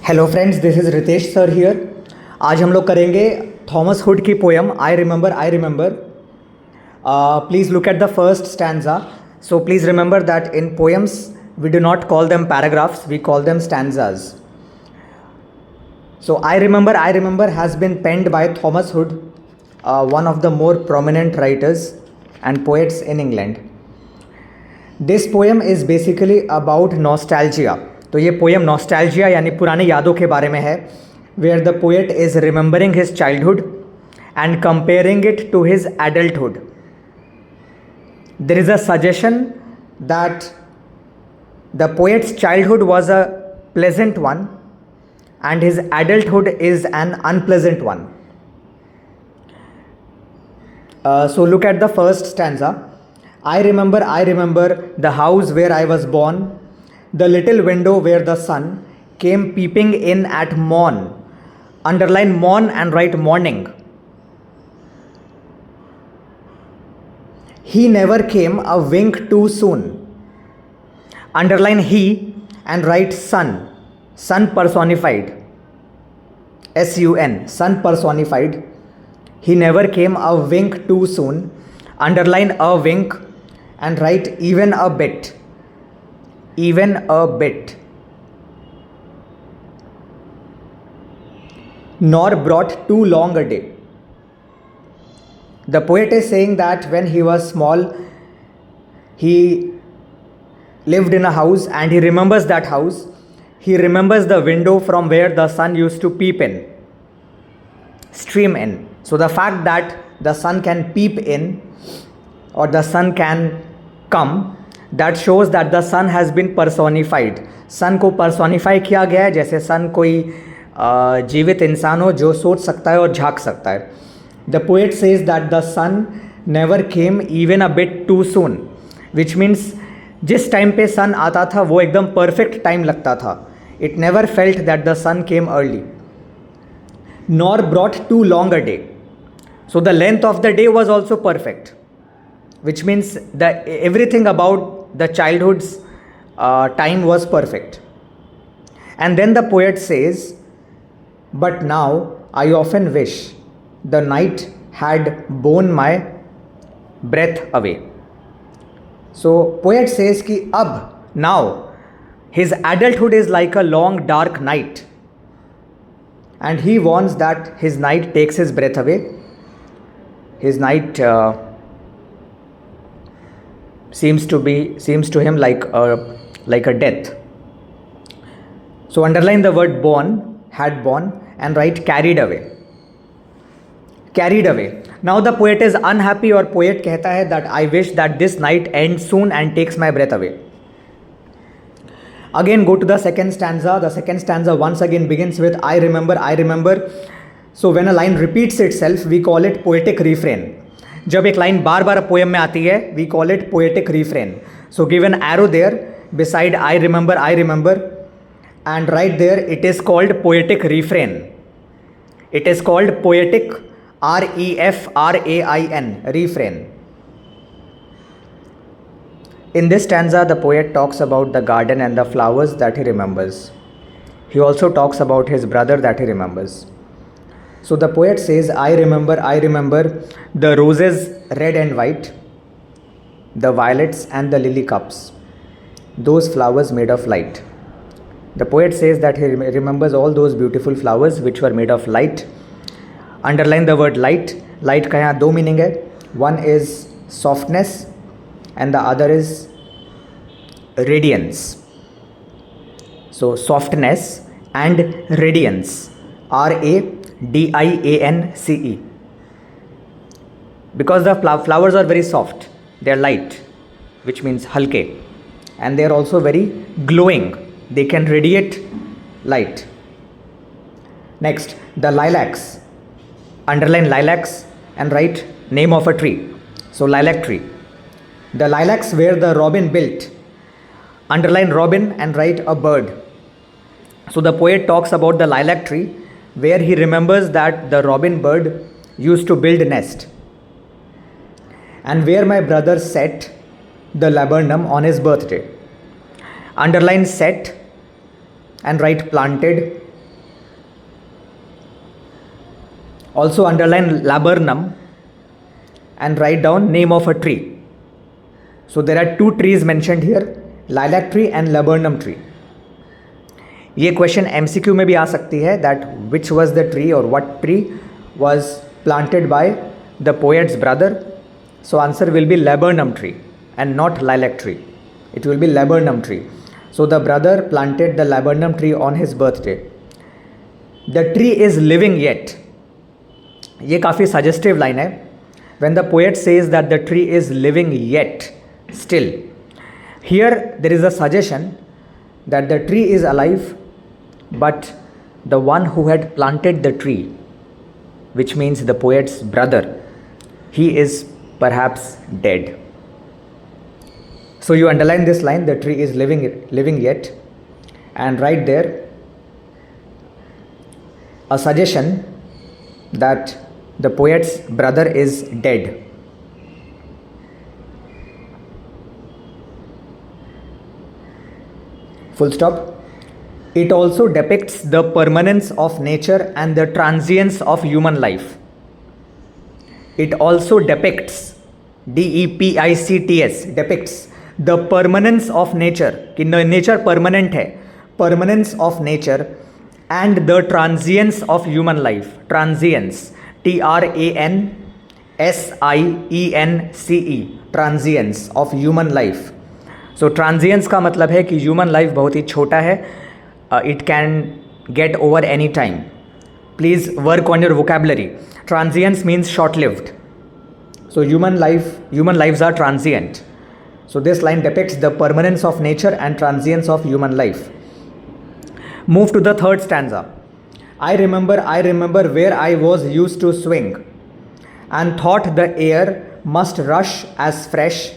Hello friends, this is Ritesh sir here. आज हम लोग करेंगे थॉमस हुड की poem I remember. Please look at the first stanza. So please remember that in poems we do not call them paragraphs, we call them stanzas. So I remember has been penned by Thomas Hood, one of the more prominent writers and poets in England. This poem is basically about nostalgia. तो ये poem nostalgia यानी पुरानी यादों के बारे में है, where the poet is remembering his childhood and comparing it to his adulthood. There is a suggestion that the poet's childhood was a pleasant one and his adulthood is an unpleasant one. So look at the first stanza. I remember the house where I was born, the little window where the sun came peeping in at morn. Underline morn and write morning. He never came a wink too soon. Underline he and write sun. Sun personified. S-U-N, sun personified. He never came a wink too soon. Underline a wink and write even a bit. Even a bit. Nor brought too long a day. The poet is saying that when he was small, he lived in a house and he remembers that house. He remembers the window from where the sun used to peep in, stream in. So the fact that the sun can peep in or the sun can come, that shows that the sun has been personified. sun को personify किया गया है, जैसे sun कोई जीवित इंसान हो जो सोच सकता है और झांक सकता है. The poet says that the sun never came even a bit too soon, which means जिस टाइम पे सन आता था वो एकदम परफेक्ट टाइम लगता था. It never felt that the sun came early, nor brought too long a day. So the length of the day was also perfect, which means that everything about the childhood's time was perfect. And then the poet says, but now I often wish the night had borne my breath away. So poet says कि अब now his adulthood is like a long dark night and he wants that his night takes his breath away. His night seems to him like a death. So underline the word born, had born, and write carried away. Carried away. Now the poet is unhappy और poet कहता है that I wish that this night ends soon and takes my breath away. Again go to the second stanza. The second stanza once again begins with I remember. So when a line repeats itself we call it poetic refrain. जब एक line बार बार poem में आती है we call it poetic refrain. So give an arrow there beside I remember and right there it is called poetic refrain. It is called poetic R-E-F-R-A-I-N, refrain. In this stanza, the poet talks about the garden and the flowers that he remembers. He also talks about his brother that he remembers. So the poet says, I remember the roses red and white, the violets and the lily cups, those flowers made of light. The poet says that he remembers all those beautiful flowers which were made of light. Underline the word light. Light का यहाँ दो meaning है. One is softness and the other is radiance. So softness and radiance, R-A-D-I-A-N-C-E. Because the flowers are very soft, they are light, which means halke, and they are also very glowing, they can radiate light. Next, the lilacs. Underline lilacs and write name of a tree. So lilac tree. The lilacs where the robin built. Underline robin and write a bird. So the poet talks about the lilac tree where he remembers that the robin bird used to build a nest. And where my brother set the laburnum on his birthday. Underline set and write planted Also underline laburnum and write down name of a tree. So there are two trees mentioned here, lilac tree and laburnum tree. ये question MCQ में भी आ सकती है, that which was the tree or what tree was planted by the poet's brother. So answer will be laburnum tree and not lilac tree. It will be laburnum tree. So the brother planted the laburnum tree on his birthday. The tree is living yet. ये काफ़ी suggestive line है. When the poet says that the tree is living yet, still. Here there is a suggestion that the tree is alive, but the one who had planted the tree, which means the poet's brother, he is perhaps dead. So you underline this line, the tree is living yet, and write there a suggestion that the poet's brother is dead. Full stop. It also depicts the permanence of nature and the transience of human life. It also depicts, depicts, depicts the permanence of nature, कि nature permanent है, permanence of nature and the transience of human life. Transience, TRANSIENCE, transience of human life. So transience का मतलब है कि human life बहुत ही छोटा है. It can get over any time. Please work on your vocabulary. Transience means short-lived. So human lives are transient. So this line depicts the permanence of nature and transience of human life. Move to the third stanza. I remember where I was used to swing, and thought the air must rush as fresh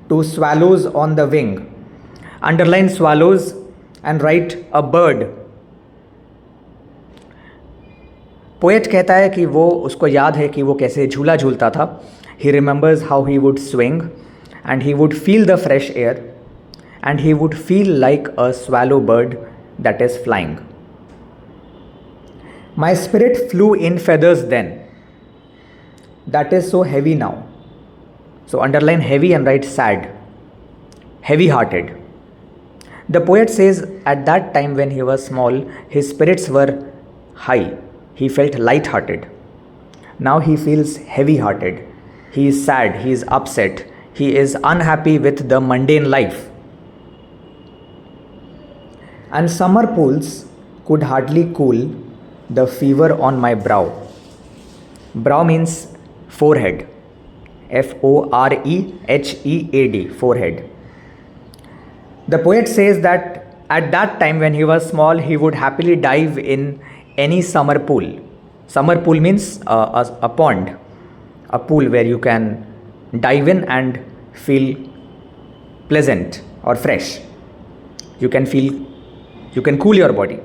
to swallows on the wing. Underline swallows and write a bird. Poet कहता है कि वो उसको याद है कि वो कैसे झूला झूलता था. He remembers how he would swing and he would feel the fresh air and he would feel like a swallow bird that is flying. My spirit flew in feathers then, that is so heavy now. So underline heavy and write sad, heavy hearted. The poet says at that time when he was small, his spirits were high. He felt light-hearted. Now he feels heavy-hearted. He is sad, he is upset, he is unhappy with the mundane life. And summer pools could hardly cool the fever on my brow. Brow means forehead. FOREHEAD, forehead. The poet says that at that time when he was small, he would happily dive in any summer pool. Summer pool means a pond, a pool where you can dive in and feel pleasant or fresh. You can cool your body.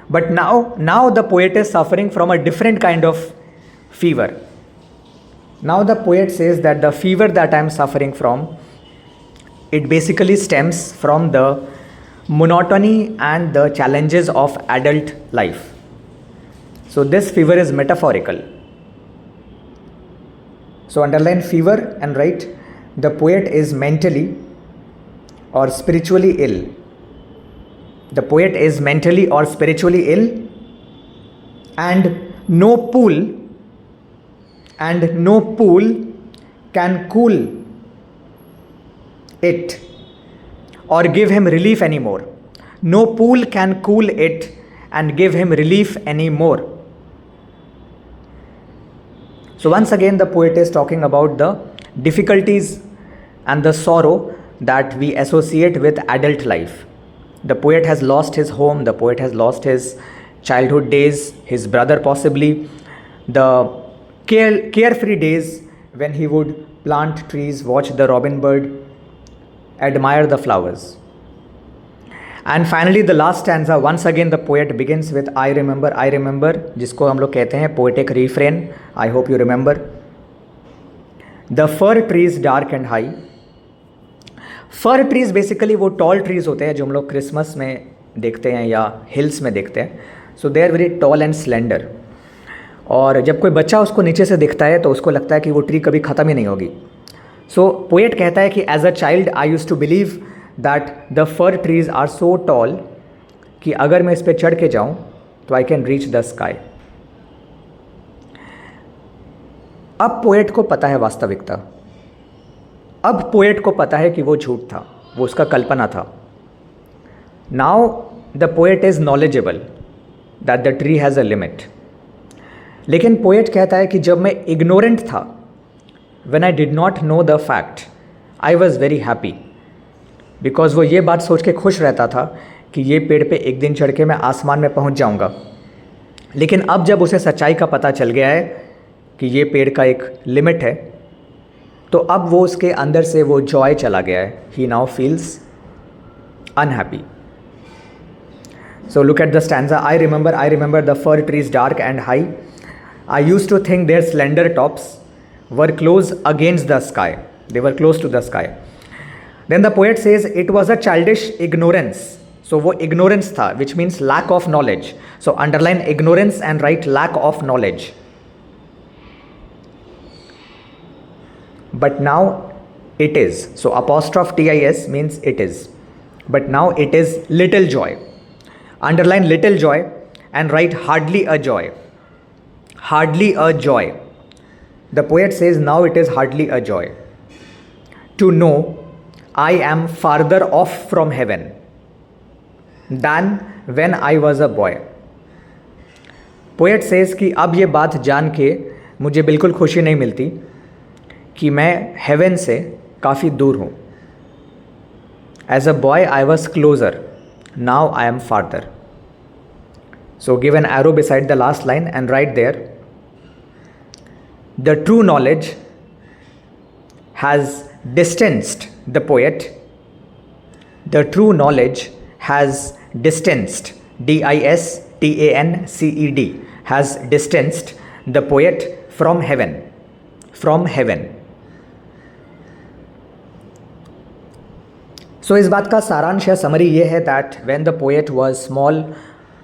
But now the poet is suffering from a different kind of fever. Now the poet says that the fever that I am suffering from, it basically stems from the monotony and the challenges of adult life. So this fever is metaphorical. So underline fever and write the poet is mentally or spiritually ill. The poet is mentally or spiritually ill, and no pool can cool it or give him relief anymore. No pool can cool it and give him relief anymore. So once again the poet is talking about the difficulties and the sorrow that we associate with adult life. The poet has lost his home, the poet has lost his childhood days, his brother possibly, the carefree days when he would plant trees, watch the robin bird, admire the flowers. And finally the last stanza, once again the poet begins with I remember, जिसको हम लोग कहते हैं poetic refrain. I hope you remember. The fir trees dark and high. Fir trees basically वो tall trees होते हैं जो हम लोग क्रिसमस में देखते हैं या हिल्स में देखते हैं. So they are very tall and slender. और जब कोई बच्चा उसको नीचे से दिखता है तो उसको लगता है कि वो ट्री कभी ख़त्म ही नहीं होगी. सो पोएट कहता है कि as a child I use to believe that the fir trees are so tall कि अगर मैं इस पर चढ़ के जाऊँ तो I can reach the sky. अब पोएट को पता है वास्तविकता. अब पोएट को पता है कि वो झूठ था, वो उसका कल्पना था. Now the poet is knowledgeable that the tree has a limit. लेकिन पोएट कहता है कि जब मैं इग्नोरेंट था, when I did not know the fact, I was very happy. Because वो ये बात सोच के खुश रहता था कि ये पेड़ पे एक दिन चढ़ के मैं आसमान में पहुंच जाऊंगा. लेकिन अब जब उसे सच्चाई का पता चल गया है कि ये पेड़ का एक लिमिट है, तो अब वो उसके अंदर से वो जॉय चला गया है. He now feels unhappy. So look at the stanza. I remember the fir trees dark and high. I used to think their slender tops were close against the sky. They were close to the sky. Then the poet says it was a childish ignorance. So वो ignorance था, which means lack of knowledge. So underline ignorance and write lack of knowledge. But now it is. So apostrophe TIS means it is. But now it is little joy. Underline little joy and write hardly a joy. Hardly a joy. The poet says now it is hardly a joy to know I am farther off from heaven than when I was a boy. Poet says कि अब ये बात जान के मुझे बिल्कुल खुशी नहीं मिलती कि मैं हेवन से काफ़ी दूर हूँ. As a boy I was closer. Now I am farther. So give an arrow beside the last line and write there, the true knowledge has distanced the poet. The true knowledge has distanced, DISTANCED, has distanced the poet from heaven. From heaven. So इस बात का सारांश या summary ये है that when the poet was small,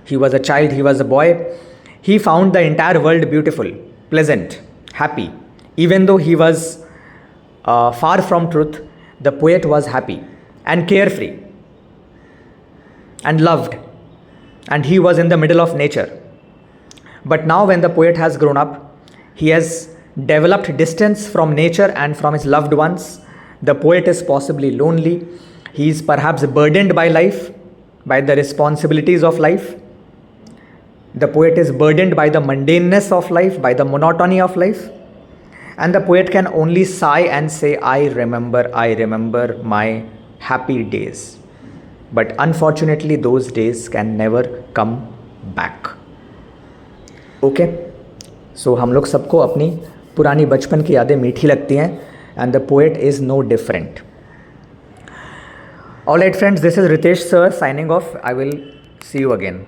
he was a child, he was a boy, he found the entire world beautiful, pleasant, happy. Even though he was far from truth, the poet was happy and carefree and loved, and he was in the middle of nature. But now when the poet has grown up, he has developed distance from nature and from his loved ones. The poet is possibly lonely. He is perhaps burdened by life, by the responsibilities of life. The poet is burdened by the mundaneness of life, by the monotony of life. And the poet can only sigh and say, I remember my happy days. But unfortunately, those days can never come back. Okay? So हम लोग सबको अपनी पुरानी बचपन की यादें मीठी लगती हैं, and the poet is no different. All right friends, this is Ritesh sir signing off. I will see you again.